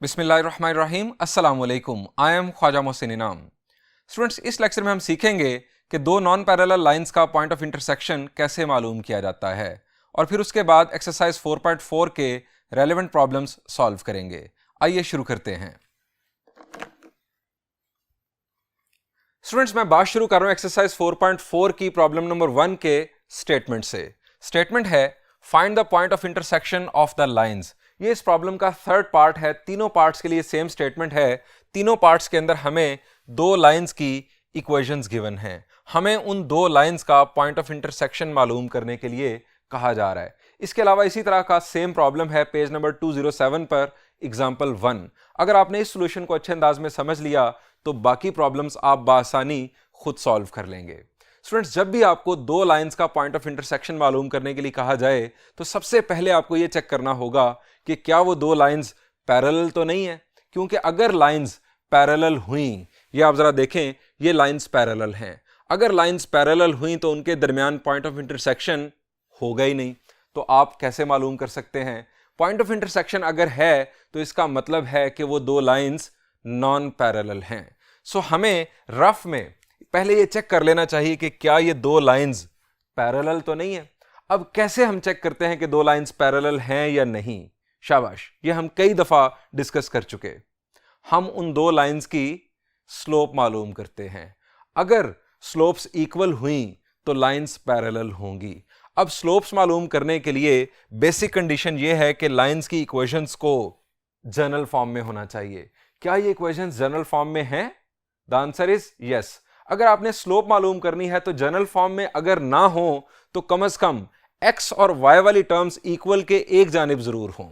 बिस्मिल्लाहिर्रहमानिर्रहीम अस्सलाम वालेकुम। आई एम ख्वाजा मोहसिन इनाम। स्टूडेंट्स, इस लेक्चर में हम सीखेंगे कि दो नॉन पैरेलल लाइंस का पॉइंट ऑफ इंटरसेक्शन कैसे मालूम किया जाता है और फिर उसके बाद एक्सरसाइज 4.4 के रेलेवेंट प्रॉब्लम्स सॉल्व करेंगे। आइए शुरू करते हैं। स्टूडेंट्स, मैं बात शुरू कर रहा हूं एक्सरसाइज 4.4 की प्रॉब्लम नंबर 1 के स्टेटमेंट से। स्टेटमेंट है find the point of intersection of the lines. ये इस प्रॉब्लम का थर्ड पार्ट है। तीनों पार्ट्स के लिए सेम स्टेटमेंट है। तीनों पार्ट्स के अंदर हमें दो लाइंस की इक्वेशंस गिवन हैं। हमें उन दो लाइंस का पॉइंट ऑफ इंटरसेक्शन मालूम करने के लिए कहा जा रहा है। इसके अलावा इसी तरह का सेम प्रॉब्लम है पेज नंबर 207 पर, एग्जाम्पल 1। अगर आपने इस सोल्यूशन को अच्छे अंदाज में समझ लिया तो बाकी प्रॉब्लम्स आप बासानी खुद सॉल्व कर लेंगे। स्टूडेंट्स, जब भी आपको दो लाइंस का पॉइंट ऑफ इंटरसेक्शन मालूम करने के लिए कहा जाए तो सबसे पहले आपको यह चेक करना होगा कि क्या वो दो लाइंस पैरेलल तो नहीं है, क्योंकि अगर लाइंस पैरेलल हुई, ये आप जरा देखें, ये लाइंस पैरेलल हैं। अगर लाइंस पैरेलल हुई तो उनके दरमियान पॉइंट ऑफ इंटरसेक्शन होगा ही नहीं। तो आप कैसे मालूम कर सकते हैं? पॉइंट ऑफ इंटरसेक्शन अगर है तो इसका मतलब है कि वो दो लाइंस नॉन पैरेलल हैं। सो हमें रफ में पहले ये चेक कर लेना चाहिए कि क्या ये दो लाइंस पैरेलल तो नहीं है। अब कैसे हम चेक करते हैं कि दो लाइंस पैरेलल हैं या नहीं? शाबाश, ये हम कई दफा डिस्कस कर चुके। हम उन दो लाइंस की स्लोप मालूम करते हैं। अगर स्लोप्स इक्वल हुई तो लाइंस पैरेलल होंगी। अब स्लोप्स मालूम करने के लिए बेसिक कंडीशन ये है कि लाइंस की इक्वेशंस को जनरल फॉर्म में होना चाहिए। क्या ये इक्वेशंस जनरल फॉर्म में हैं? The answer is yes. अगर आपने स्लोप मालूम करनी है तो जनरल फॉर्म में अगर ना हो तो कम से कम एक्स और वाई वाली टर्म्स इक्वल के एक जानिब जरूर हों।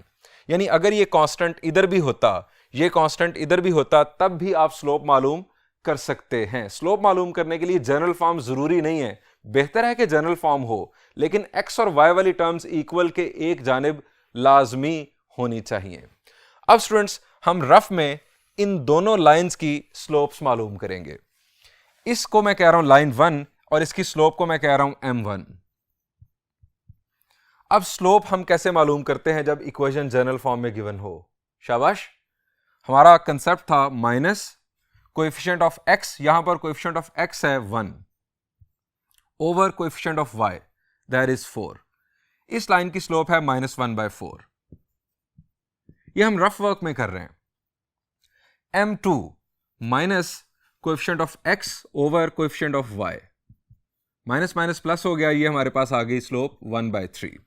यानी अगर ये कांस्टेंट इधर भी होता, ये कांस्टेंट इधर भी होता, तब भी आप स्लोप मालूम कर सकते हैं। स्लोप मालूम करने के लिए जनरल फॉर्म जरूरी नहीं है। बेहतर है कि जनरल फॉर्म हो, लेकिन एक्स और वाई वाली टर्म्स इक्वल के एक जानिब लाजमी होनी चाहिए। अब स्टूडेंट्स, हम रफ में इन दोनों लाइंस की स्लोप्स मालूम करेंगे। इसको मैं कह रहा हूं लाइन 1 और इसकी स्लोप को मैं कह रहा हूं m1। अब स्लोप हम कैसे मालूम करते हैं जब इक्वेशन जनरल फॉर्म में गिवन हो? शाबाश, हमारा कंसेप्ट था माइनस कोएफिशिएंट ऑफ x, यहां पर कोएफिशिएंट ऑफ x है 1 over coefficient of y that is 4। इस लाइन की स्लोप है -1/4। ये हम रफ वर्क में कर रहे हैं। m2 minus coefficient of x over coefficient of y, minus minus plus हो गया, ये हमारे पास आ गई स्लोप 1/3।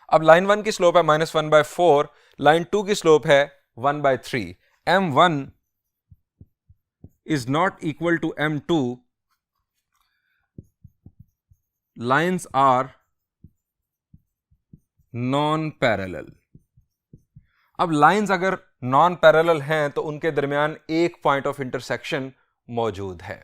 अब लाइन 1 की स्लोप है -1/4, लाइन 2 की स्लोप है 1/3। m1 is not equal to m2, lines are non parallel. अब लाइंस अगर नॉन पैरेलल हैं तो उनके दरमियान एक पॉइंट ऑफ इंटरसेक्शन मौजूद है।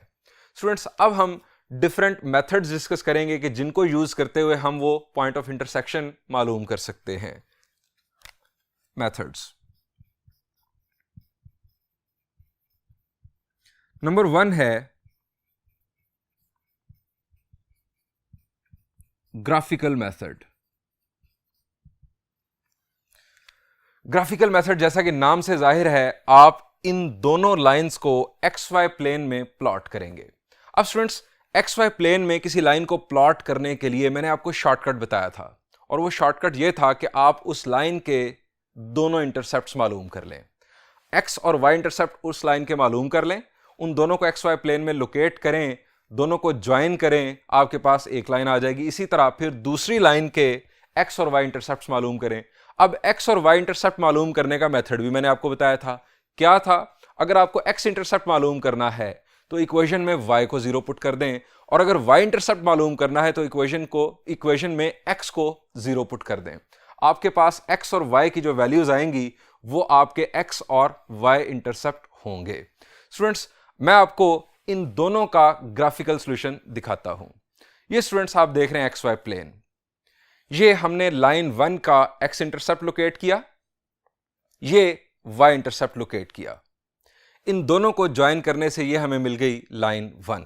स्टूडेंट्स, अब हम डिफरेंट मेथड्स डिस्कस करेंगे कि जिनको यूज करते हुए हम वो पॉइंट ऑफ इंटरसेक्शन मालूम कर सकते हैं। मेथड्स नंबर 1 है ग्राफिकल मेथड। ग्राफिकल मेथड, जैसा कि नाम से जाहिर है, आप इन दोनों लाइंस को एक्स वाई प्लेन में प्लॉट करेंगे। अब स्टूडेंट्स, एक्स वाई प्लेन में किसी लाइन को प्लॉट करने के लिए मैंने आपको शॉर्टकट बताया था, और वो शॉर्टकट ये था कि आप उस लाइन के दोनों इंटरसेप्ट्स मालूम कर लें। एक्स और वाई इंटरसेप्ट उस लाइन के मालूम कर लें, उन दोनों को एक्स वाई प्लेन में लोकेट करें, दोनों को ज्वाइन करें, आपके पास एक लाइन आ जाएगी। इसी तरह फिर दूसरी लाइन के एक्स और वाई इंटरसेप्ट्स मालूम करें। अब एक्स और वाई इंटरसेप्ट मालूम करने का मेथड भी मैंने आपको बताया था। क्या था? अगर आपको एक्स इंटरसेप्ट मालूम करना है तो इक्वेशन में y को 0 पुट कर दें, और अगर y इंटरसेप्ट मालूम करना है तो इक्वेशन में x को 0 पुट कर दें। आपके पास x और y की जो वैल्यूज आएंगी वो आपके x और y इंटरसेप्ट होंगे। स्टूडेंट्स, मैं आपको इन दोनों का ग्राफिकल सॉल्यूशन दिखाता हूं। ये स्टूडेंट्स आप देख रहे हैं एक्स वाई प्लेन। ये हमने लाइन 1 का x इंटरसेप्ट लोकेट किया, ये y इंटरसेप्ट लोकेट किया। इन दोनों को ज्वाइन करने से ये हमें मिल गई लाइन 1।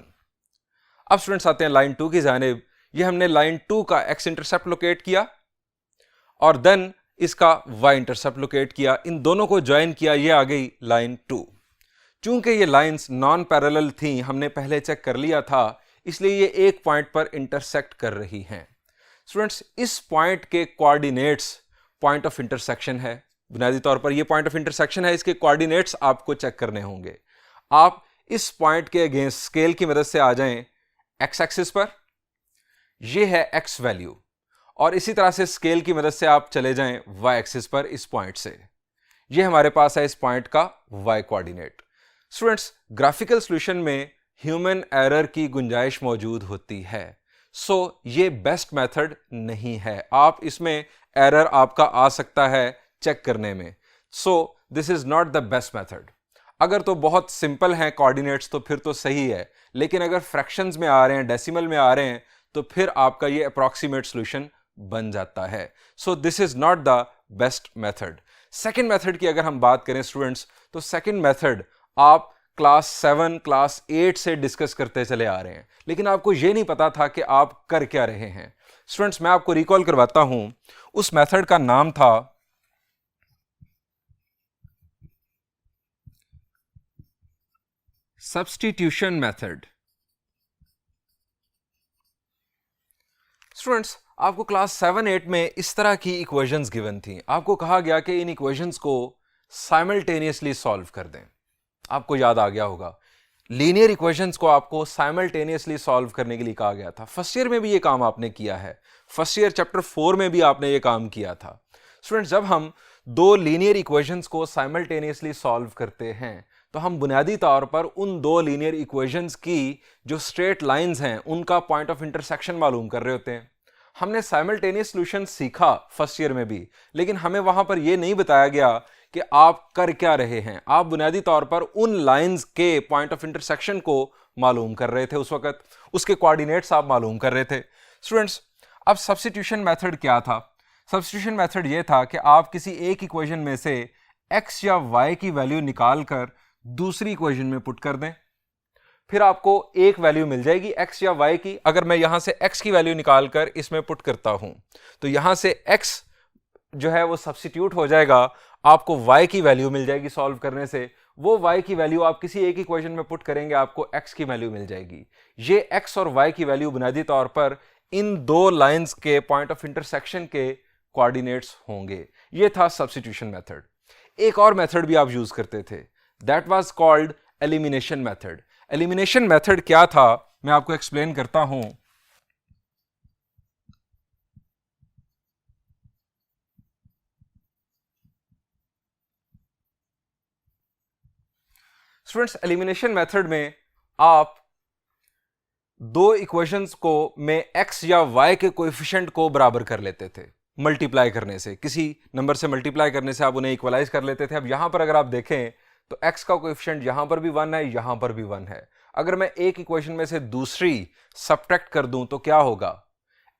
अब स्टूडेंट्स आते हैं लाइन 2 की जानिब। ये हमने लाइन 2 का x इंटरसेप्ट लोकेट किया और देन इसका y इंटरसेप्ट लोकेट किया, इन दोनों को ज्वाइन किया, ये आ गई लाइन 2। चूंकि ये लाइंस नॉन पैरेलल थी, हमने पहले चेक कर लिया था, इसलिए ये एक पॉइंट पर इंटरसेक्ट कर रही हैं। स्टूडेंट्स, इस पॉइंट के कोऑर्डिनेट्स पॉइंट ऑफ इंटरसेक्शन है। बुनियादी तौर पर ये पॉइंट ऑफ इंटरसेक्शन है, इसके कोऑर्डिनेट्स आपको चेक करने होंगे। आप इस पॉइंट के अगेंस्ट स्केल की मदद से आ जाएं एक्स एक्सिस पर, ये है एक्स वैल्यू, और इसी तरह से स्केल की मदद से आप चले जाएं वाई एक्सिस पर इस पॉइंट से, ये हमारे पास है इस पॉइंट का Y coordinate. Students, graphical solution में ह्यूमन एरर की गुंजाइश मौजूद होती है, सो ये बेस्ट मेथड नहीं है। आप इसमें एरर आपका आ सकता है चेक करने में, so this is not the best method. अगर तो बहुत सिंपल हैं कोऑर्डिनेट्स तो फिर तो सही है, लेकिन अगर फ्रैक्शंस में आ रहे हैं, डेसिमल में आ रहे हैं, तो फिर आपका ये अप्रॉक्सीमेट सॉल्यूशन बन जाता है। So this is not the best method. Second method की अगर हम बात करें स्टूडेंट्स, तो सेकंड मेथड आप क्लास 7 क्लास 8 से डिस्कस करते चले आ रहे हैं, लेकिन आपको यह नहीं पता था कि आप कर क्या रहे हैं। स्टूडेंट्स, मैं आपको रिकॉल करवाता हूं, उस मेथड का नाम था सब्स्टिट्यूशन मेथड। स्टूडेंट्स, आपको क्लास 7-8 में इस तरह की इक्वेशंस गिवन थी। आपको कहा गया कि इन इक्वेशंस को साइमल्टेनियसली सॉल्व कर दें। आपको याद आ गया होगा, लीनियर इक्वेशंस को आपको साइमल्टेनियसली सॉल्व करने के लिए कहा गया था। फर्स्ट ईयर में भी ये काम आपने किया है, फर्स्ट ईयर चैप्टर 4 में भी आपने ये काम किया था। स्टूडेंट्स, जब हम दो लीनियर इक्वेशंस को साइमल्टेनियसली सॉल्व करते हैं, तो हम बुनियादी तौर पर उन दो लीनियर इक्वेशंस की जो स्ट्रेट लाइंस हैं उनका पॉइंट ऑफ इंटरसेक्शन मालूम कर रहे होते हैं। हमने साइमल्टेनियस सॉल्यूशन सीखा फर्स्ट ईयर में भी, लेकिन हमें वहां पर यह नहीं बताया गया कि आप कर क्या रहे हैं। आप बुनियादी तौर पर उन लाइंस के पॉइंट ऑफ इंटरसेक्शन को मालूम कर रहे थे, उस वक्त उसके कोऑर्डिनेट्स आप मालूम कर रहे थे। स्टूडेंट्स, अब सब्स्टिट्यूशन मेथड क्या था? सब्स्टिट्यूशन मेथड यह था कि आप किसी एक इक्वेशन में से x या y की वैल्यू निकाल कर दूसरी इक्वेशन में पुट कर दें, फिर आपको एक वैल्यू मिल जाएगी x या y की। अगर मैं यहां से x की वैल्यू निकाल कर इसमें पुट करता हूं, तो यहां से x जो है वो सब्स्टिट्यूट हो जाएगा, आपको y की वैल्यू मिल जाएगी सॉल्व करने से। वो y की वैल्यू आप किसी एक इक्वेशन में पुट करेंगे, आपको x की वैल्यू मिल जाएगी। ये x और y की वैल्यू बुनियादी तौर पर इन दो लाइंस के पॉइंट ऑफ इंटरसेक्शन के कोऑर्डिनेट्स होंगे। ये था सब्स्टिट्यूशन मेथड। एक और मेथड भी आप यूज करते थे, that was called elimination method. Elimination method क्या था, मैं आपको एक्सप्लेन करता हूं। स्टूडेंट्स, एलिमिनेशन मेथड में आप दो इक्वेशंस को में x या y के कोएफिशिएंट को बराबर कर लेते थे मल्टीप्लाई करने से। किसी नंबर से मल्टीप्लाई करने से आप उन्हें इक्वलाइज कर लेते थे। अब यहां पर अगर आप देखें तो x का कोएफिशिएंट यहां पर भी 1 है, यहां पर भी 1 है। अगर मैं एक इक्वेशन में से दूसरी सब्ट्रैक्ट कर दूं तो क्या होगा?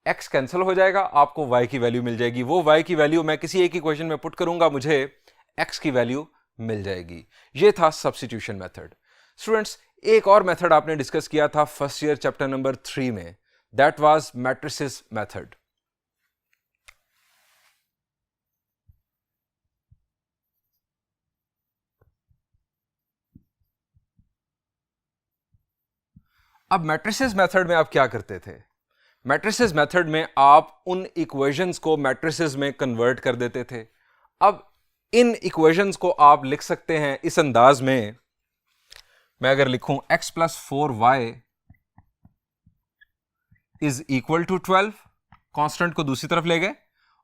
x कैंसिल हो जाएगा, आपको y की वैल्यू मिल जाएगी। वो y की वैल्यू मैं किसी एक इक्वेशन में पुट करूंगा, मुझे x की वैल्यू मिल जाएगी। ये था सब्स्टिट्यूशन मेथड। स्टूडेंट्स, एक और मेथड आपने डिस्कस किया था फर्स्ट ईयर चैप्टर नंबर 3 में, दैट वाज मैट्रिसेस मेथड। अब मैट्रिसेस मेथड में आप क्या करते थे? मैट्रिसेस मेथड में आप उन इक्वेशंस को मैट्रिसेस में कन्वर्ट कर देते थे। अब इन इक्वेशंस को आप लिख सकते हैं इस अंदाज में। मैं अगर लिखूं x plus 4y is equal to 12, constant को दूसरी तरफ ले गए,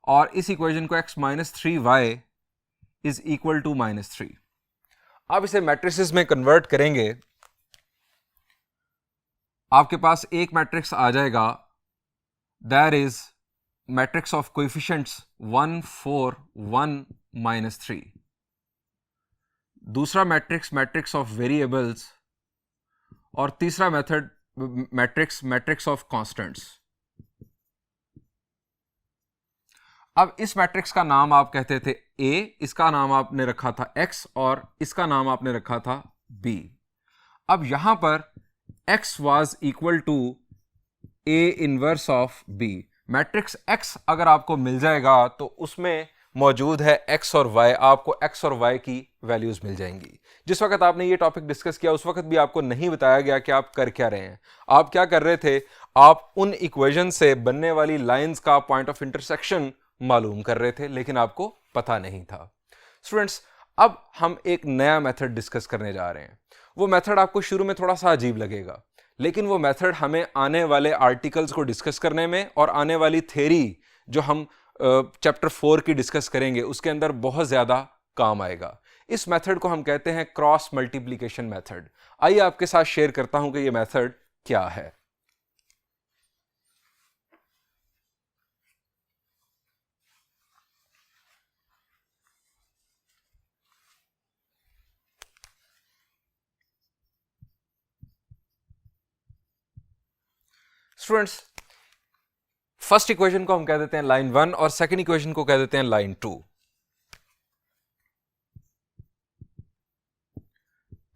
और इस इक्वेशन को x minus 3y is equal to -3। आप इसे मैट्रिसेस में कन्वर्ट करेंगे, आपके पास एक मैट्रिक्स आ जाएगा, that is matrix of coefficients 1 4 1 -3। दूसरा मैट्रिक्स मैट्रिक्स ऑफ वेरिएबल्स, और तीसरा मेथड मैट्रिक्स ऑफ कांस्टेंट्स। अब इस मैट्रिक्स का नाम आप कहते थे A, इसका नाम आपने रखा था X, और इसका नाम आपने रखा था B। अब यहां पर X was equal to A inverse of B। Matrix X अगर आपको मिल जाएगा तो उसमें मौजूद है x और y, आपको x और y की वैल्यूज मिल जाएंगी। जिस वक्त आपने ये टॉपिक डिस्कस किया उस वक्त भी आपको नहीं बताया गया कि आप कर क्या रहे हैं। आप क्या कर रहे थे, आप उन इक्वेशन से बनने वाली लाइंस का पॉइंट ऑफ इंटरसेक्शन मालूम कर रहे थे, लेकिन आपको पता नहीं था। स्टूडेंट्स, अब हम एक नया मेथड डिस्कस करने जा रहे हैं। वो मेथड आपको शुरू में थोड़ा सा अजीब लगेगा, लेकिन वो मेथड हमें आने वाले आर्टिकल्स को डिस्कस करने में और आने वाली थ्योरी जो हम चैप्टर 4 की डिस्कस करेंगे उसके अंदर बहुत ज़्यादा काम आएगा। इस मेथड को हम कहते हैं क्रॉस मल्टीप्लिकेशन मेथड। आइए आपके साथ शेयर करता हूं कि ये मेथड क्या है। स्टूडेंट्स, फर्स्ट इक्वेशन को हम कह देते हैं लाइन 1 और सेकंड इक्वेशन को कह देते हैं line 2।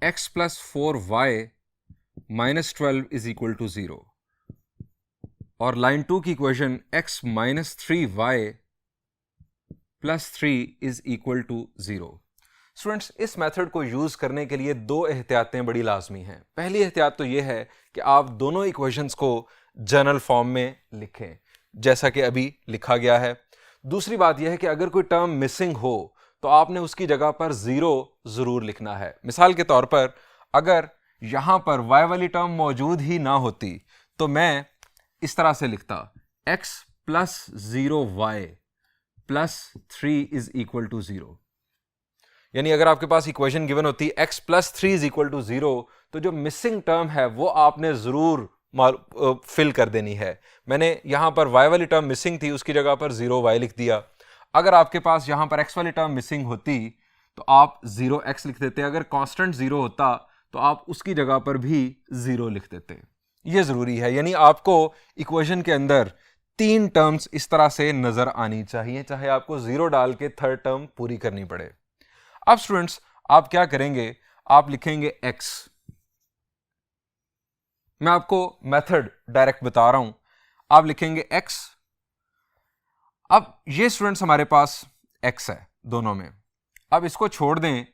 x plus 4y minus 12 is equal to 0 और लाइन 2 की equation x minus 3y plus 3 is equal to 0। Students, इस मेथड को यूज करने के लिए दो एहतियातें बड़ी लाजमी हैं। पहली एहतियात तो यह है कि आप दोनों इक्वेशंस को जनरल फॉर्म में लिखें जैसा कि अभी लिखा गया है। दूसरी बात यह है कि अगर कोई टर्म मिसिंग हो तो आपने उसकी जगह पर 0 जरूर लिखना है। मिसाल के तौर पर अगर यहां पर y वाली टर्म मौजूद ही ना होती तो मैं इस तरह से लिखता x plus 0y plus 3 is equal to 0। यानी अगर आपके पास इक्वेशन गिवन होती x plus 3 is equal to 0 तो जो मिसिंग टर्म है वो आपने जरूर फिल कर देनी है। मैंने यहां पर y वाली टर्म मिसिंग थी, उसकी जगह पर 0y लिख दिया। अगर आपके पास यहां पर x वाली टर्म मिसिंग होती तो आप 0x लिख देते। अगर कांस्टेंट 0 होता तो आप उसकी जगह पर भी 0 लिख देते। यह जरूरी है, यानी आपको इक्वेशन के अंदर 3 टर्म्स इस तरह से नजर आनी चाहिए, चाहे आपको 0 डाल के थर्ड टर्म पूरी करनी पड़े। अब स्टूडेंट्स, आप क्या करेंगे, आप लिखेंगे x। मैं आपको मेथड डायरेक्ट बता रहा हूं। आप लिखेंगे x। अब ये स्टूडेंट्स हमारे पास x है दोनों में। अब इसको छोड़ दें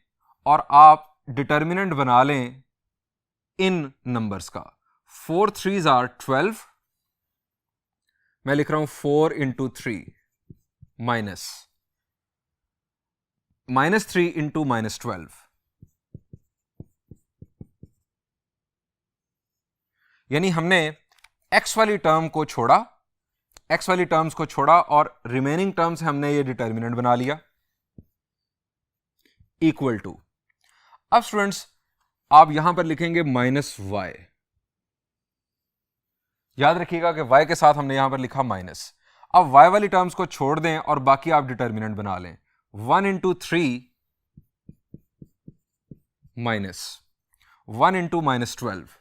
और आप डिटर्मिनेंट बना लें इन नंबर्स का। 4 3s आर 12। मैं लिख रहा हूं 4 इंटू 3 माइनस 3 इंटू -12। यानी हमने x वाली टर्म को छोड़ा, x वाली टर्म्स को छोड़ा और रिमेनिंग टर्म्स हमने ये डिटर्मिनेंट बना लिया इक्वल टू। अब स्टूडेंट्स, आप यहां पर लिखेंगे -y। याद रखिएगा कि y के साथ हमने यहां पर लिखा माइनस। अब y वाली टर्म्स को छोड़ दें और बाकी आप डिटर्मिनेंट बना लें। 1 into 3 minus 1 into -12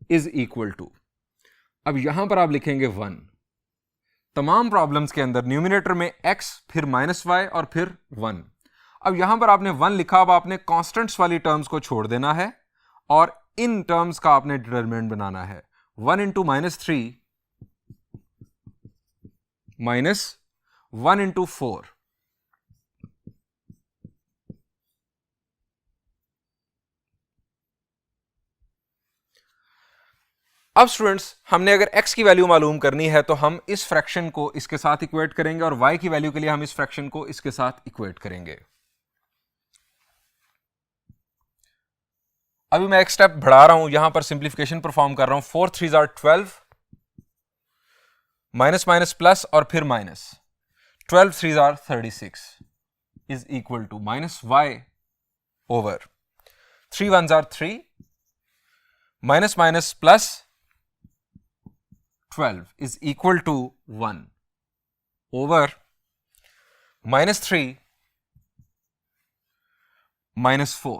is equal to. अब यहां पर आप लिखेंगे 1। तमाम प्रॉब्लम्स के अंदर न्यूमिनेटर में x फिर -y और फिर 1। अब यहां पर आपने 1 लिखा, अब आपने कांस्टेंट्स वाली टर्म्स को छोड़ देना है और इन टर्म्स का आपने डिटरमिनेंट बनाना है। 1 इंटू -3 माइनस 1 इंटू 4 अब स्टूडेंट्स, हमने अगर x की वैल्यू मालूम करनी है तो हम इस फ्रैक्शन को इसके साथ इक्वेट करेंगे और y की वैल्यू के लिए हम इस फ्रैक्शन को इसके साथ इक्वेट करेंगे। अभी मैं एक स्टेप बढ़ा रहा हूं, यहां पर सिंप्लीफिकेशन परफॉर्म कर रहा हूं। 4 3s are 12 minus minus plus और फिर minus 12 3s are 36 is equal to -y over 3 1s are 3 minus minus plus 12 is equal to 1 over -3 -4।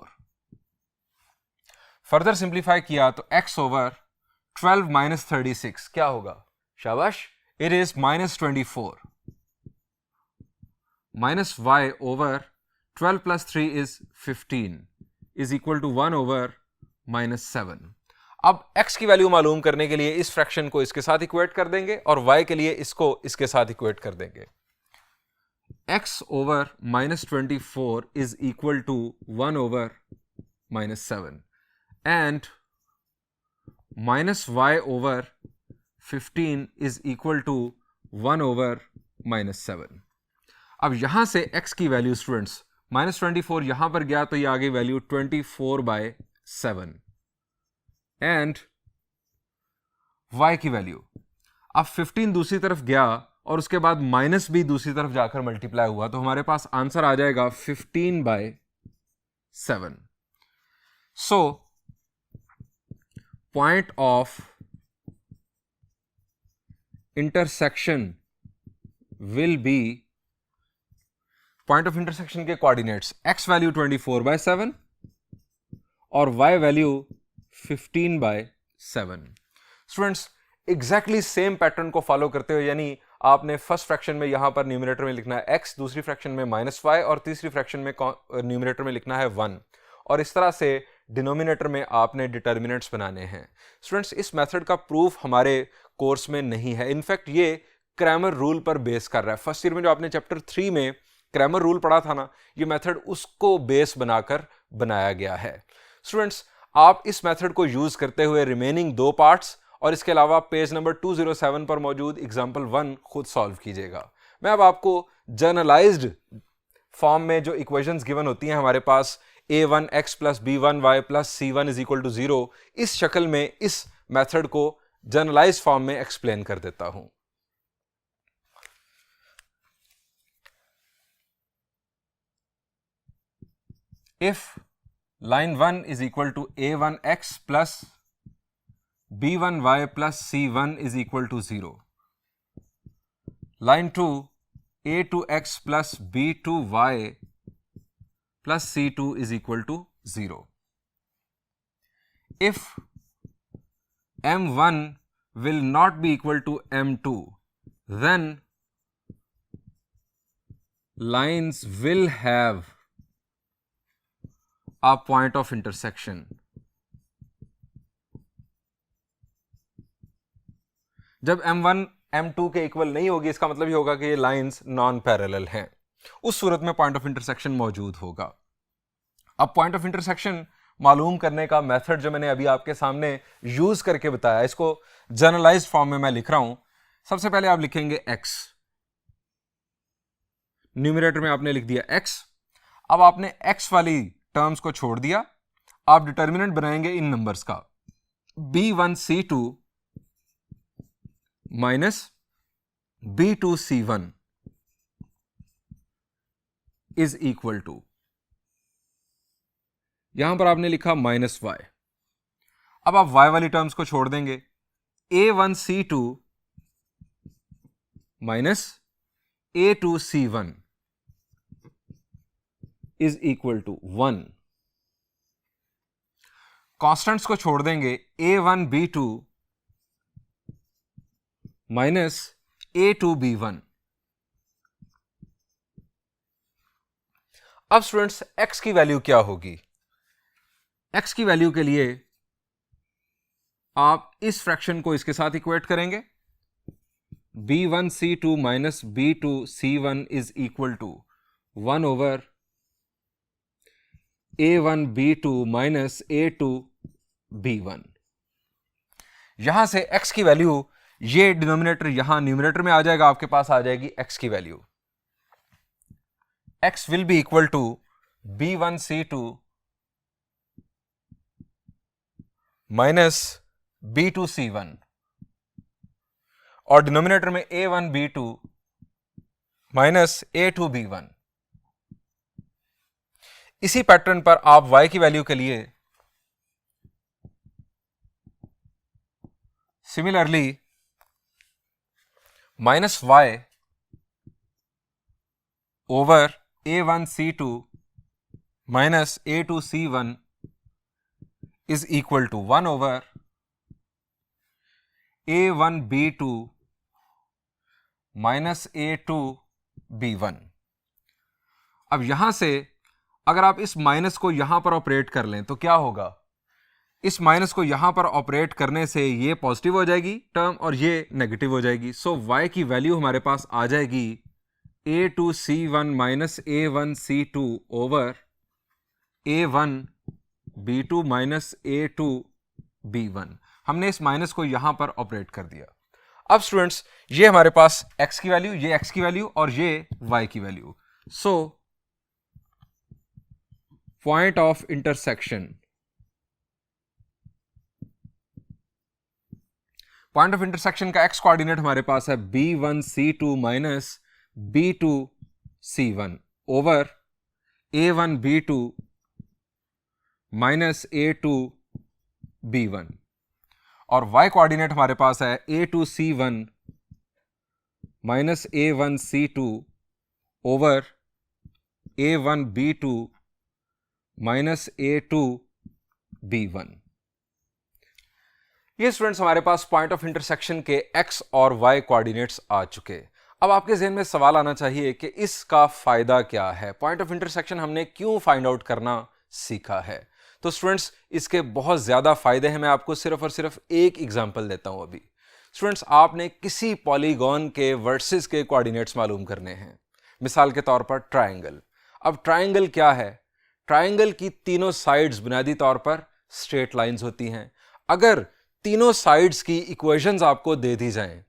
Further simplify किया तो x ओवर 12 माइनस 36 क्या होगा? शाबाश, it is -24 minus y over 12 plus 3 is 15 is equal to 1 over -7। अब x की value मालूम करने के लिए इस फ्रैक्शन को इसके साथ इक्वेट कर देंगे और y के लिए इसको इसके साथ इक्वेट कर देंगे। x over -24 is equal to 1 over -7 and -y over 15 is equal to 1 over -7। अब यहां से x की वैल्यू स्टूडेंट्स -24 यहां पर गया तो ये आ गई वैल्यू 24/7 एंड y की वैल्यू अब 15 दूसरी तरफ गया और उसके बाद माइनस भी दूसरी तरफ जाकर मल्टीप्लाई हुआ तो हमारे पास आंसर आ जाएगा 15/7। So point of intersection will be, point of intersection के कोऑर्डिनेट्स x वैल्यू 24/7 और y value 15/7। Students exactly same pattern को फॉलो करते हुए, यानी आपने फर्स्ट फ्रैक्शन में यहां पर न्यूमरेटर में लिखना है x, दूसरी फ्रैक्शन में -y और तीसरी फ्रैक्शन में न्यूमरेटर में लिखना है 1 और इस तरह से डिनोमिनेटर में आपने डिटर्मिनेंट्स बनाने हैं। स्टूडेंट्स इस मेथड का प्रूफ हमारे कोर्स में नहीं है, इनफैक्ट ये क्रैमर रूल पर बेस कर रहा है। फर्स्ट ईयर में जो आपने चैप्टर 3 में क्रैमर रूल पढ़ा था ना, ये मेथड उसको बेस बनाकर बनाया गया है। स्टूडेंट्स आप इस मेथड को यूज करते हुए रिमेनिंग 2 पार्ट्स और इसके अलावा पेज नंबर 207 पर मौजूद एग्जाम्पल 1 खुद सॉल्व कीजिएगा। मैं अब आपको जर्नलाइज्ड फॉर्म में जो इक्वेशंस गिवन होती हैं हमारे पास a1x + b1y + c1 = 0, इस शक्ल में इस मेथड को जर्नलाइज्ड फॉर्म में एक्सप्लेन कर देता हूं। If line 1 is equal to a1x plus b1y plus c1 is equal to 0. Line 2 a2x plus b2y plus c2 is equal to 0. If m1 will not be equal to m2, then lines will have a point of intersection. जब m1 m2 के equal नहीं होगी इसका मतलब ये होगा कि ये लाइंस नॉन पैरेलल हैं, उस सूरत में पॉइंट ऑफ इंटरसेक्शन मौजूद होगा। अब पॉइंट ऑफ इंटरसेक्शन मालूम करने का मेथड जो मैंने अभी आपके सामने यूज करके बताया, इसको जनरलाइज्ड फॉर्म में मैं लिख रहा हूं। सबसे पहले आप लिखेंगे x, न्यूमरेटर में आपने लिख दिया x। अब आपने x वाली टर्म्स को छोड़ दिया, आप डिटर्मिनेंट बनाएंगे इन नंबर्स का b1c2 minus b2c1 is equal to, यहां पर आपने लिखा -y। अब आप y वाली टर्म्स को छोड़ देंगे, a1c2 minus a2c1 is equal to 1। Constants को छोड़ देंगे, a1b2 माइनस a2b1। अब स्टूडेंट्स x की वैल्यू क्या होगी? x की वैल्यू के लिए आप इस फ्रैक्शन को इसके साथ इक्वेट करेंगे, b1c2 minus b2c1 is equal to 1 over a1b2 minus a2b1। यहां से x की वैल्यू, ये डिनोमिनेटर यहां न्यूमरेटर में आ जाएगा, आपके पास आ जाएगी x की value. x will be equal to b1c2 minus b2c1 और डिनोमिनेटर में a1b2 माइनस a2b1। इसी पैटर्न पर आप y की वैल्यू के लिए similarly -y over a1c2 minus a2c1 is equal to 1 over a1b2 minus a2b1। अब यहां से अगर आप इस माइनस को यहां पर ऑपरेट कर लें तो क्या होगा? इस माइनस को यहां पर ऑपरेट करने से ये पॉजिटिव हो जाएगी टर्म और ये नेगेटिव हो जाएगी। सो y की वैल्यू हमारे पास आ जाएगी a2c1 minus a1c2 over a1b2 minus a2b1। हमने इस माइनस को यहां पर ऑपरेट कर दिया। अब स्टूडेंट्स ये हमारे पास x की वैल्यू, ये x की वैल्यू और ये y की value. So point of intersection, point of intersection का x कोऑर्डिनेट हमारे पास है b1c2 minus b2c1 over a1b2 minus a2b1 और y कोऑर्डिनेट हमारे पास है a2c1 minus a1c2 over a1b2 minus a2b1। ये स्टूडेंट्स हमारे पास पॉइंट ऑफ इंटरसेक्शन के x और y कोऑर्डिनेट्स आ चुके। अब आपके ज़हन में सवाल आना चाहिए कि इसका फायदा क्या है, पॉइंट ऑफ इंटरसेक्शन हमने क्यों फाइंड आउट करना सीखा है। तो स्टूडेंट्स इसके बहुत ज़्यादा फायदे हैं। मैं आपको सिर्फ और सिर्फ एक एग्जांपल देता हूं। अभी स्टूडेंट्स आपने किसी पॉलीगॉन के वर्सेस के कोऑर्डिनेट्स मालूम करने हैं, मिसाल के तौर पर ट्राइंगल। अब ट्राइंगल क्या है? ट्राइंगल की तीनों साइड्स बुनियादी तौर पर स्ट्रेट लाइंस होती हैं। अगर तीनों साइड्स की इक्वेशंस आपको दे दी जाएं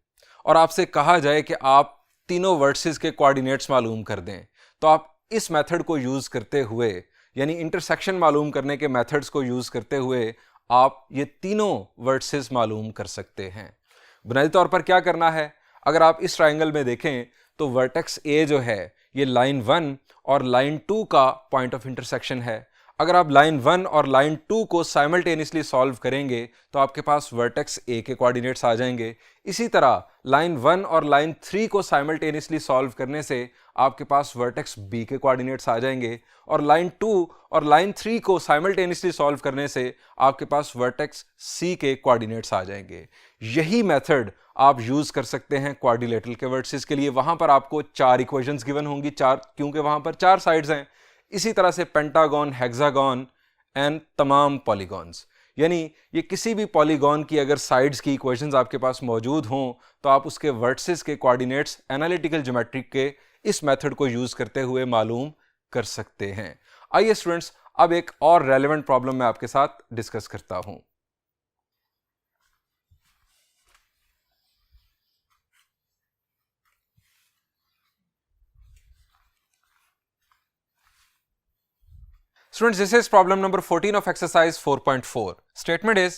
और आपसे कहा जाए कि आप तीनों वर्सेस के कोऑर्डिनेट्स मालूम कर दें, तो आप इस मेथड को यूज करते हुए, यानी इंटरसेक्शन मालूम करने के मेथड्स को यूज करते हुए आप ये तीनों वर्सेस मालूम कर सकते हैं। बुनियादी तौर पर क्या करना है, अगर आप इस ट्राइंगल में देखें तो वर्टेक्स ए जो है ये लाइन 1 और लाइन 2 का पॉइंट ऑफ इंटरसेक्शन है। अगर आप लाइन 1 और लाइन 2 को साइमल्टेनियसली सॉल्व करेंगे तो आपके पास वर्टेक्स ए के कोऑर्डिनेट्स आ जाएंगे। इसी तरह लाइन 1 और लाइन 3 को साइमल्टेनियसली सॉल्व करने से आपके पास वर्टेक्स बी के कोऑर्डिनेट्स आ जाएंगे और लाइन 2 और लाइन 3 को साइमल्टेनियसली सॉल्व करने से आपके पास वर्टेक्स सी के कोऑर्डिनेट्स आ जाएंगे। यही मेथड आप यूज कर सकते हैं क्वाड्रिलेटरल के वर्सेस के लिए। वहां पर आपको 4 इक्वेशंस गिवन होंगी, 4, क्योंकि वहां पर 4 साइड्स हैं। इसी तरह से पेंटागन, हेक्सागन एंड तमाम पॉलीगॉन्स, यानी ये किसी भी पॉलीगॉन की अगर साइड्स की इक्वेशंस आपके पास मौजूद हों तो आप उसके वर्सेस के कोऑर्डिनेट्स एनालिटिकल ज्योमेट्री के इस मेथड को यूज करते हुए मालूम कर सकते हैं। आइए स्टूडेंट्स अब एक और रेलेवेंट प्रॉब्लम मैं आपके साथ डिस्कस करता हूं। Students, this is problem number 14 of exercise 4.4. Statement is,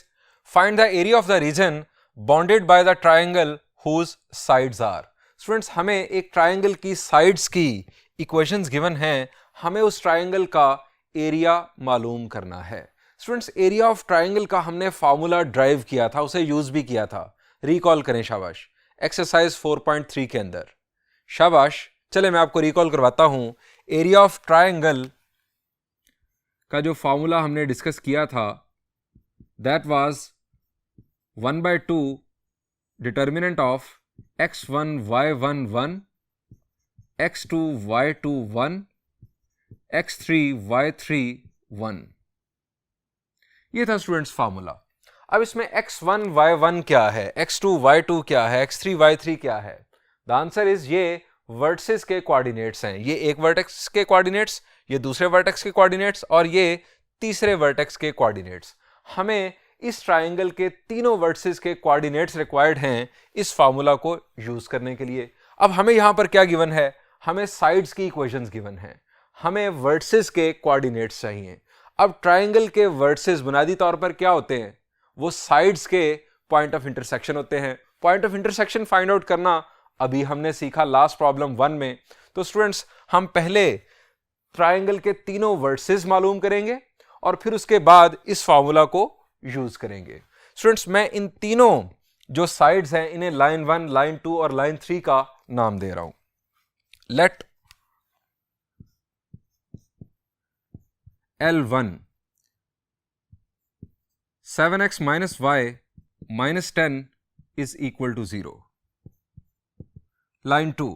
find the area of the region bounded by the triangle whose sides are. Students, हमें एक ट्राइंगल की साइड्स की इक्वेशंस गिवन हैं, हमें उस ट्राइंगल का एरिया मालूम करना है। स्टूडेंट्स, एरिया ऑफ ट्राइंगल का हमने फार्मूला ड्राइव किया था, उसे यूज भी किया था। रिकॉल करें शाबाश, एक्सरसाइज 4.3 के अंदर। शाबाश, चले मैं आपको रिकॉल करवाता हूं। एरिया ऑफ ट्राइंगल का जो फॉर्मूला हमने डिस्कस किया था, that was 1/2 determinant of x1 y1 1, x2 y2 1, x3 y3 1। ये था स्टूडेंट्स फॉर्मूला। अब इसमें x1 y1 क्या है, x2 y2 क्या है, x3 y3 क्या है? द आंसर इज ये वर्टेक्स के कोऑर्डिनेट्स हैं। ये एक वर्टेक्स के कोऑर्डिनेट्स, ये दूसरे वर्टेक्स के कोऑर्डिनेट्स और ये तीसरे वर्टेक्स के कोऑर्डिनेट्स। हमें इस ट्राइंगल के तीनों वर्टेक्स के कोऑर्डिनेट्स रिक्वायर्ड हैं इस फार्मूला को यूज करने के लिए। अब हमें यहां पर क्या गिवन है, हमें साइड्स की इक्वेशंस गिवन है, हमें वर्टेक्स के कोऑर्डिनेट्स चाहिए। अब ट्राइंगल के वर्टेक्स बुनियादी तौर पर क्या होते हैं, वो साइड्स के पॉइंट ऑफ इंटरसेक्शन होते हैं। Point of intersection find out करना अभी हमने सीखा लास्ट प्रॉब्लम 1 में। तो स्टूडेंट्स हम पहले ट्राइंगल के तीनों वर्सेस मालूम करेंगे और फिर उसके बाद इस फार्मूला को यूज करेंगे। स्टूडेंट्स, मैं इन तीनों जो साइड्स हैं इन्हें लाइन 1, लाइन 2 और लाइन 3 का नाम दे रहा हूं। Let L1 7x minus y minus 10 is equal to 0. Line 2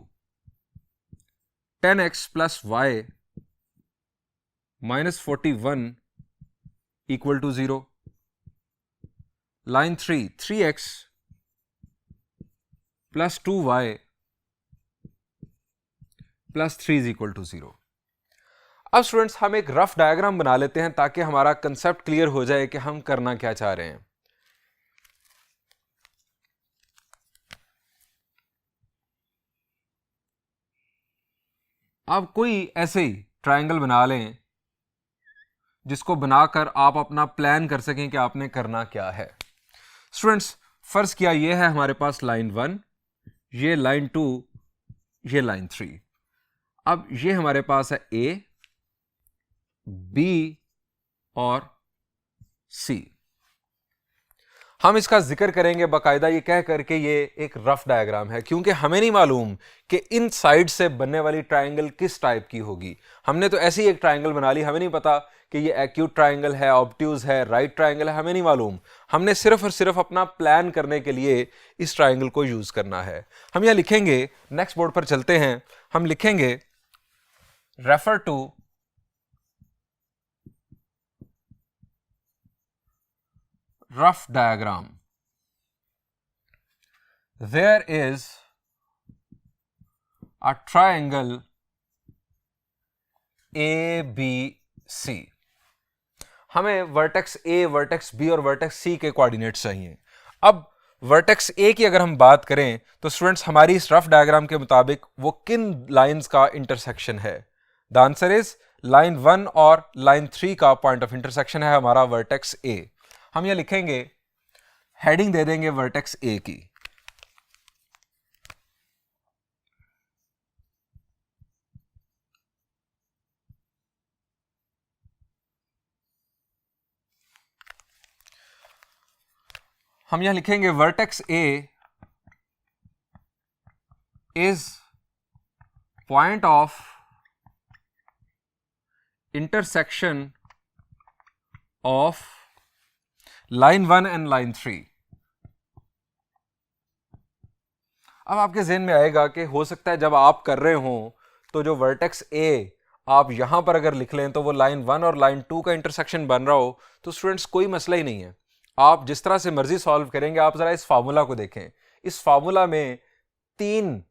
10x plus y minus 41 equal to 0. Line 3x plus 2y plus 3 is equal to 0। अब स्टूडेंट्स हम एक रफ डायग्राम बना लेते हैं ताकि हमारा कंसेप्ट क्लियर हो जाए कि हम करना क्या चाह रहे हैं। अब कोई ऐसे ही ट्रायंगल बना लें जिसको बनाकर आप अपना प्लान कर सकें कि आपने करना क्या है। स्टूडेंट्स फर्ज किया ये है हमारे पास लाइन 1, ये लाइन 2, ये लाइन 3। अब ये हमारे पास है A, B और C। हम इसका जिक्र करेंगे बाकायदा ये कह करके ये एक रफ डायग्राम है, क्योंकि हमें नहीं मालूम कि इन साइड से बनने वाली ट्रायंगल किस टाइप की होगी। हमने तो ऐसी एक ट्रायंगल बना ली, हमें नहीं पता कि ये एक्यूट ट्रायंगल है, ऑब्ट्यूज है, राइट ट्रायंगल है, हमें नहीं मालूम। हमने सिर्फ और सिर्फ अपना प्लान करने के लिए इस ट्रायंगल को यूज करना है। हम यहां लिखेंगे, नेक्स्ट बोर्ड पर चलते हैं, हम लिखेंगे refer to rough diagram. There is a triangle ABC. हमें वर्टेक्स A, वर्टेक्स B और वर्टेक्स C के कोऑर्डिनेट्स चाहिए। अब वर्टेक्स A की अगर हम बात करें तो स्टूडेंट्स हमारी इस रफ डायग्राम के मुताबिक वो किन लाइंस का इंटरसेक्शन है? द आंसर इज लाइन 1 और लाइन 3 का पॉइंट ऑफ इंटरसेक्शन है हमारा वर्टेक्स A। हम ये लिखेंगे, हेडिंग दे देंगे वर्टेक्स A की। हम यहां लिखेंगे vertex A is point of intersection of line 1 and line 3। अब आपके ज़हन में आएगा कि हो सकता है जब आप कर रहे हो तो जो वर्टेक्स A आप यहां पर अगर लिख लें तो वो लाइन 1 और लाइन 2 का इंटरसेक्शन बन रहा हो। तो स्टूडेंट्स कोई मसला ही नहीं है, आप जिस तरह से मर्जी सॉल्व करेंगे। आप जरा इस फार्मूला को देखें, इस फार्मूला में 3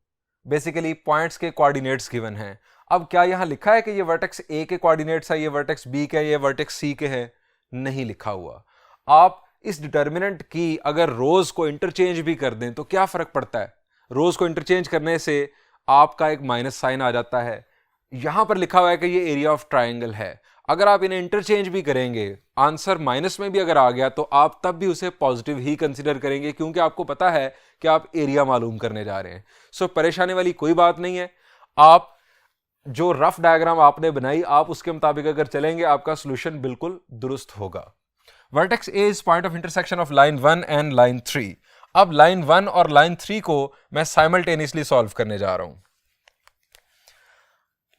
बेसिकली पॉइंट्स के कोऑर्डिनेट्स गिवन हैं। अब क्या यहां लिखा है कि ये वर्टेक्स A के कोऑर्डिनेट्स है, ये वर्टेक्स B के, ये वर्टेक्स C के हैं? नहीं लिखा हुआ। आप इस डिटर्मिनेंट की अगर रोज को इंटरचेंज भी कर दें तो क्या फर्क पड़ता है? रोज को इंटरचेंज करने से आपका एक माइनस साइन आ जाता है। यहां पर लिखा हुआ है कि ये एरिया ऑफ ट्रायंगल है। अगर आप इन्हें इंटरचेंज भी करेंगे, आंसर माइनस में भी अगर आ गया तो आप तब भी उसे पॉजिटिव ही कंसीडर करेंगे, क्योंकि आपको पता है कि आप एरिया मालूम करने जा रहे हैं। सो परेशानी वाली कोई बात नहीं है। आप जो रफ डायग्राम आपने बनाई, आप उसके मुताबिक अगर चलेंगे, आपका सोल्यूशन बिल्कुल दुरुस्त होगा। Vertex A is point of intersection of line 1 and line 3। अब लाइन 1 और लाइन 3 को मैं साइमल्टेनियसली सॉल्व करने जा रहा हूं।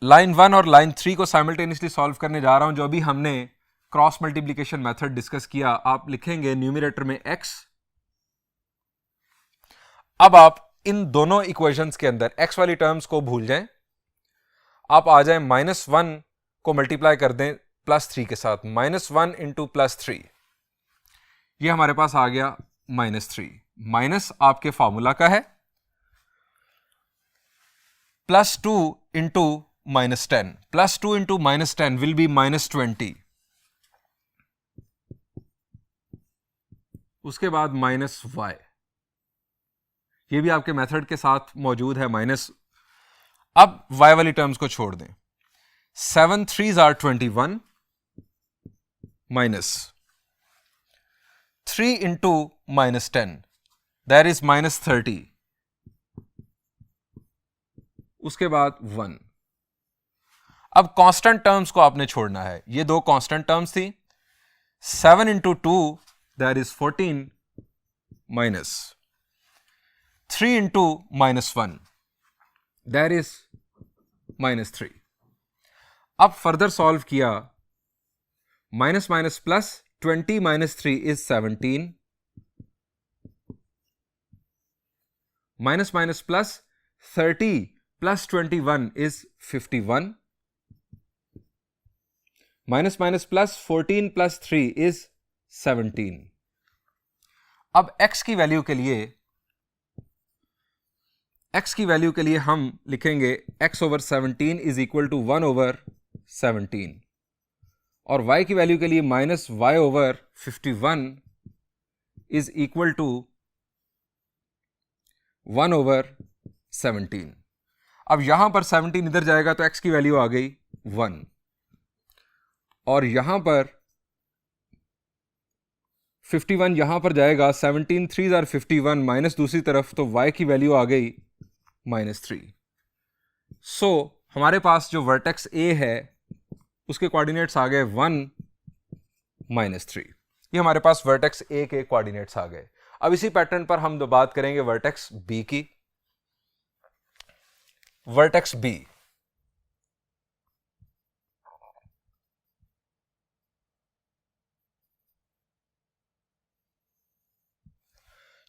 लाइन 1 और लाइन 3 को साइमल्टेनियसली सॉल्व करने जा रहा हूं, जो अभी हमने क्रॉस मल्टीप्लिकेशन मेथड डिस्कस किया। आप लिखेंगे न्यूमरेटर में x। अब आप इन दोनों इक्वेशंस के अंदर x वाली टर्म्स को भूल जाएं, आप आ जाएं -1 को मल्टीप्लाई कर दें +3 के साथ। -1 इंटू +3, ये हमारे पास आ गया -3। माइनस आपके फॉर्मूला का है, +2 इंटू -10, +2 इंटू -10 विल बी -20। उसके बाद -y, ये भी आपके मेथड के साथ मौजूद है माइनस। अब y वाली टर्म्स को छोड़ दें। 7 3s are 21 minus 3 into -10, that is -30। उसके बाद 1। अब कांस्टेंट टर्म्स को आपने छोड़ना है। ये दो कांस्टेंट टर्म्स थी। 7 into 2, that is 14 minus 3 into -1, that is -3। अब फर्दर सॉल्व किया, minus minus plus 20 minus 3 is 17, minus minus plus 30 plus 21 is 51, minus minus plus 14 plus 3 is 17। अब x की वैल्यू के लिए हम लिखेंगे x over 17 is equal to 1 over 17 और y की वैल्यू के लिए minus y over 51 is equal to 1 over 17। अब यहां पर 17 इधर जाएगा तो x की वैल्यू आ गई 1 और यहां पर 51 यहां पर जाएगा, 17 3 आर 51 माइनस दूसरी तरफ तो y की वैल्यू आ गई -3। सो हमारे पास जो वर्टेक्स A है उसके कोऑर्डिनेट्स आ गए 1 -3। ये हमारे पास वर्टेक्स A के कोऑर्डिनेट्स आ गए। अब इसी पैटर्न पर हम बात करेंगे वर्टेक्स B की। Vertex B,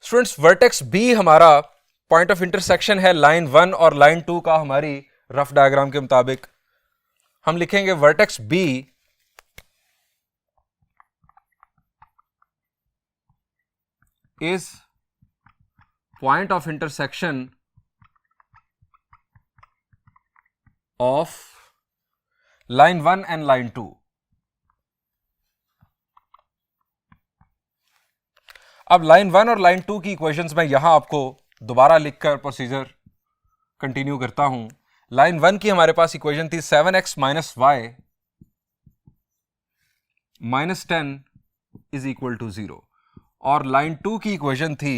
students vertex B हमारा पॉइंट ऑफ इंटरसेक्शन है लाइन 1 और लाइन 2 का। हमारी रफ डायग्राम के मुताबिक हम लिखेंगे vertex B is point of intersection of line 1 and line 2। अब लाइन 1 और लाइन 2 की इक्वेशंस मैं यहां आपको दोबारा लिखकर प्रोसीजर कंटिन्यू करता हूं। लाइन 1 की हमारे पास इक्वेशन थी 7x minus y minus 10 is equal to 0 और लाइन 2 की इक्वेशन थी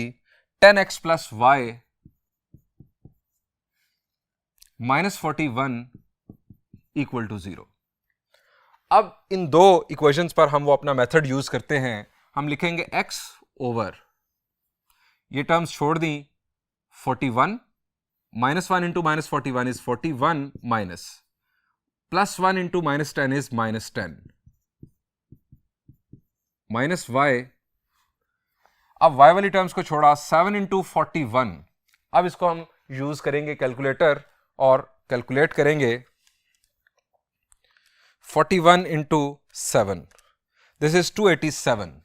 10x plus y minus 41 equal to 0। अब इन दो इक्वेशंस पर हम वो अपना मेथड यूज करते हैं। हम लिखेंगे x ओवर, ये टर्म्स छोड़ दी, 41 minus 1 into minus 41 is 41 minus plus 1 into minus 10 is minus 10 minus y। अब y वाली टर्म्स को छोड़ा, 7 इंटू 41। अब इसको हम यूज करेंगे कैलकुलेटर और कैलकुलेट करेंगे 41 इंटू 7, दिस इज 287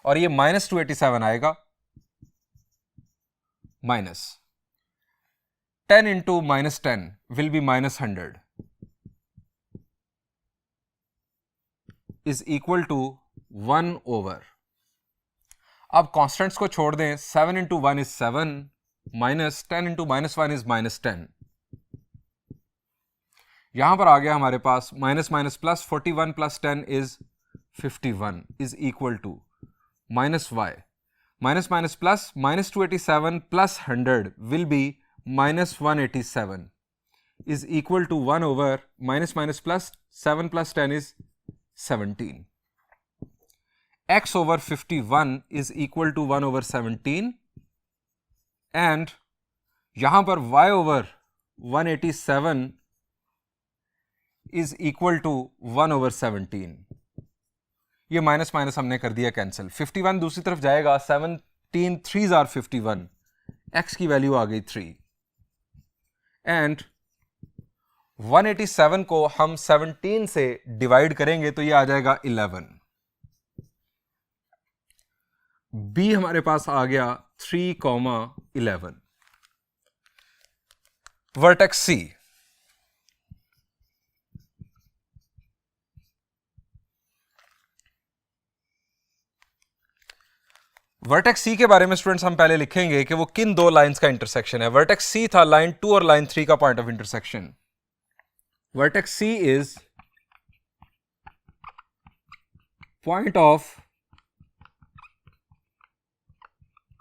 और ये माइनस 287 आएगा minus 10 into minus 10 will be minus 100 is equal to 1 over. अब कॉन्स्टेंट्स को छोड़ दें, 7 into 1 is 7 minus 10 into minus 1 is minus 10। यहां पर आ गया हमारे पास minus minus plus, 41 plus 10 is 51 is equal to minus y minus minus plus, minus 287 plus 100 will be minus 187 is equal to 1 over minus minus plus 7 plus 10 is 17। x over 51 is equal to 1 over 17 and यहां पर y over 187 is equal to 1 over 17। ये minus minus हमने कर दिया cancel, 51 दूसरी तरफ जाएगा, 17 3 are 51, x की वैल्यू आ गई 3 एंड 187 को हम 17 से डिवाइड करेंगे तो ये आ जाएगा 11। b हमारे पास आ गया 3,11। वर्टेक्स C, वर्टेक्स C के बारे में स्टूडेंट्स हम पहले लिखेंगे कि वो किन दो लाइंस का इंटरसेक्शन है। वर्टेक्स C था लाइन 2 और लाइन 3 का point of intersection. Vertex C is point of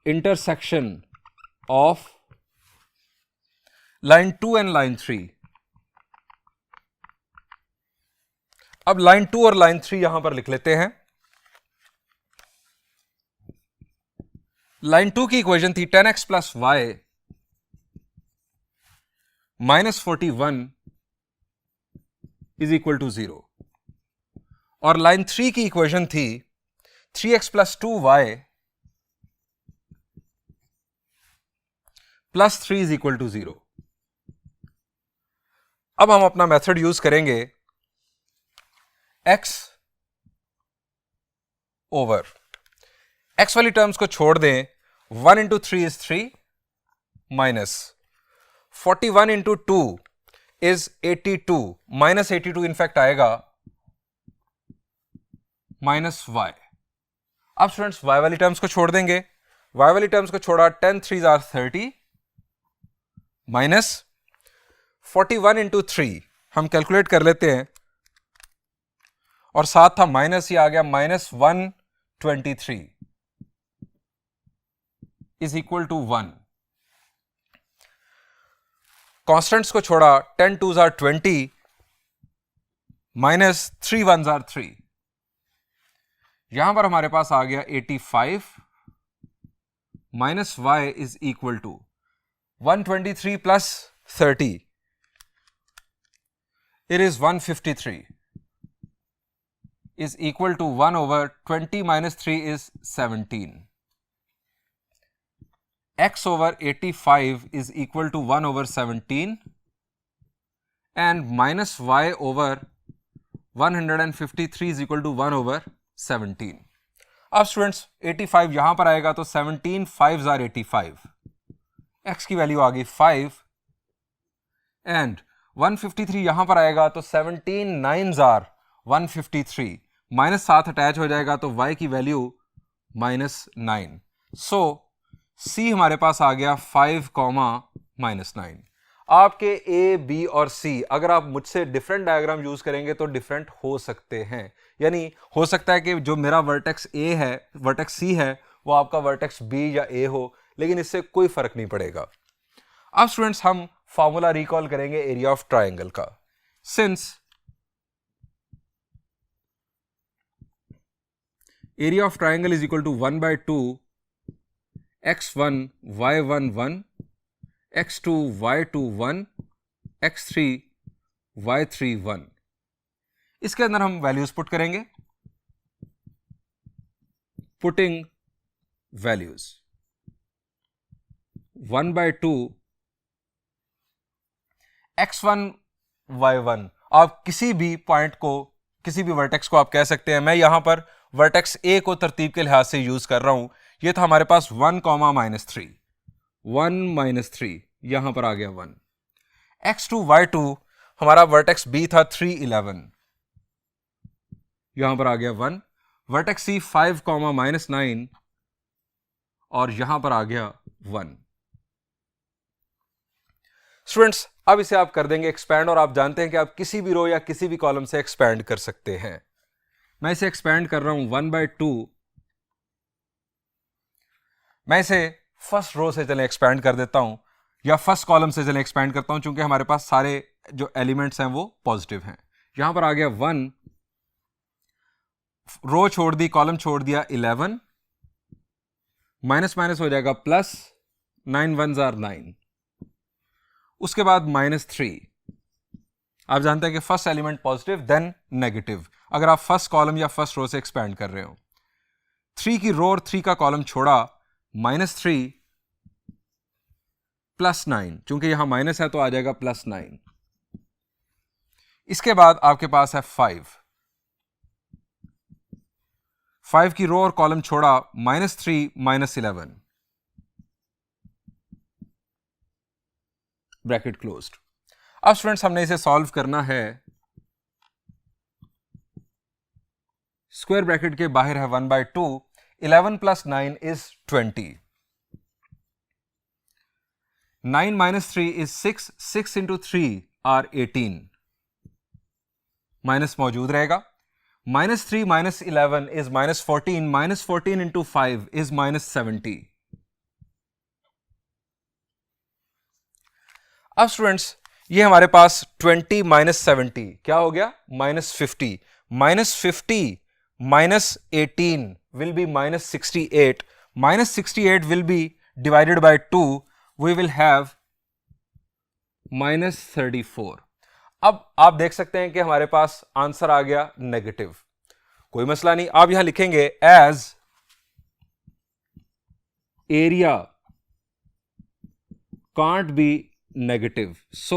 intersection of line 2 and line 3। अब लाइन 2 और लाइन 3 यहां पर लिख लेते हैं। लाइन 2 की इक्वेशन थी 10x plus y minus 41 is equal to 0 और लाइन 3 की इक्वेशन थी 3x plus 2y plus 3 is equal to 0। अब हम अपना मेथड यूज करेंगे x ओवर, x वाली टर्म्स को छोड़ दें, 1 into 3 is 3 minus 41 into 2 is 82 minus 82 in fact आएगा माइनस y। अब स्टूडेंट्स y वाली टर्म्स को छोड़ देंगे, y वाली टर्म्स को छोड़ा 10 3s आर 30 माइनस 41 इंटू 3 हम कैलकुलेट कर लेते हैं और साथ था माइनस, ही आ गया minus 123 is equal to 1। Constants को छोड़ा 10 2s are 20 minus 3 1s are 3। यहां पर हमारे पास आ गया 85 minus y is equal to 123 plus 30 it is 153 is equal to 1 over 20 minus 3 is 17. X over 85 is equal to 1 over 17 and minus y over 153 is equal to 1 over 17. अब students 85 यहां पर आएगा तो 17 5s are 85, x की value आ गई 5 and 153 यहां पर आएगा तो 17 9s आर 153, माइनस साथ अटैच हो जाएगा तो y की वैल्यू माइनस 9। सो c हमारे पास आ गया 5 माइनस 9। आपके a b और c अगर आप मुझसे डिफरेंट डायग्राम यूज करेंगे तो डिफरेंट हो सकते हैं, यानी हो सकता है कि जो मेरा वर्टेक्स a है, वर्टेक्स c है, वो आपका वर्टेक्स b या a हो, लेकिन इससे कोई फर्क नहीं पड़ेगा। अब स्टूडेंट्स हम फॉर्मूला रिकॉल करेंगे एरिया ऑफ ट्राइंगल का। Since area of triangle is equal to 1/2 x1 y1 1 x2 y2 1 x3 y3 1, इसके अंदर हम वैल्यूज पुट करेंगे। पुटिंग वैल्यूज 1/2 x1 y1, आप किसी भी पॉइंट को, किसी भी वर्टेक्स को आप कह सकते हैं। मैं यहां पर वर्टेक्स a को तरतीब के लिहाज से यूज कर रहा हूं। ये था हमारे पास 1 माइनस 3, 1 माइनस 3 यहां पर आ गया 1। x2 y2 हमारा वर्टेक्स b था 3 11, यहां पर आ गया 1। वर्टेक्स c 5 माइनस 9 और यहां पर आ गया 1। स्टूडेंट्स अब इसे आप कर देंगे एक्सपैंड, और आप जानते हैं कि आप किसी भी रो या किसी भी कॉलम से एक्सपैंड कर सकते हैं। मैं इसे एक्सपैंड कर रहा हूं 1/2। मैं इसे फर्स्ट रो से चले एक्सपैंड कर देता हूं या फर्स्ट कॉलम से चले एक्सपैंड करता हूं, क्योंकि हमारे पास सारे जो एलिमेंट्स हैं वो पॉजिटिव हैं। यहां पर आ गया 1, रो छोड़ दी, कॉलम छोड़ दिया 11, माइनस माइनस हो जाएगा प्लस, 9 1s आर 9, उसके बाद माइनस 3। आप जानते हैं कि first element positive then negative, अगर आप फर्स्ट कॉलम या फर्स्ट रो से एक्सपैंड कर रहे हो। 3 की रो और 3 का कॉलम छोड़ा, माइनस 3 प्लस 9, चूंकि यहां माइनस है तो आ जाएगा प्लस 9। इसके बाद आपके पास है 5 की रो और कॉलम छोड़ा, माइनस 3 माइनस 11, ब्रैकेट क्लोज्ड। अब स्टूडेंट्स हमने इसे सॉल्व करना है। स्क्वायर ब्रैकेट के बाहर है 1/2, 11 plus 9 is 20, 9 minus 3 is 6, 6 into 3 are 18, minus मौजूद रहेगा। Minus 3 minus 11 is minus 14, minus 14 into 5 is minus 70। अब स्टूडेंट्स ये हमारे पास 20 माइनस 70 क्या हो गया, minus 50। Minus 50 minus 18 will be minus 68, minus 68 will be divided by 2, we will have minus 34। अब आप देख सकते हैं कि हमारे पास आंसर आ गया नेगेटिव। कोई मसला नहीं, आप यहां लिखेंगे as area can't be negative, so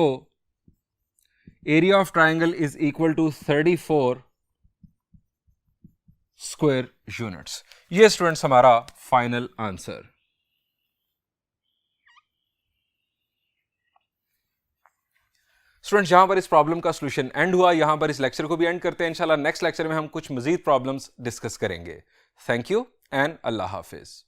area of triangle is equal to 34 square units। ये स्टूडेंट्स हमारा फाइनल आंसर। स्टूडेंट्स यहां पर इस प्रॉब्लम का सॉल्यूशन एंड हुआ, यहां पर इस लेक्चर को भी एंड करते हैं। इंशाल्लाह नेक्स्ट लेक्चर में हम कुछ मजीद प्रॉब्लम्स डिस्कस करेंगे। Thank you and Allah Hafiz.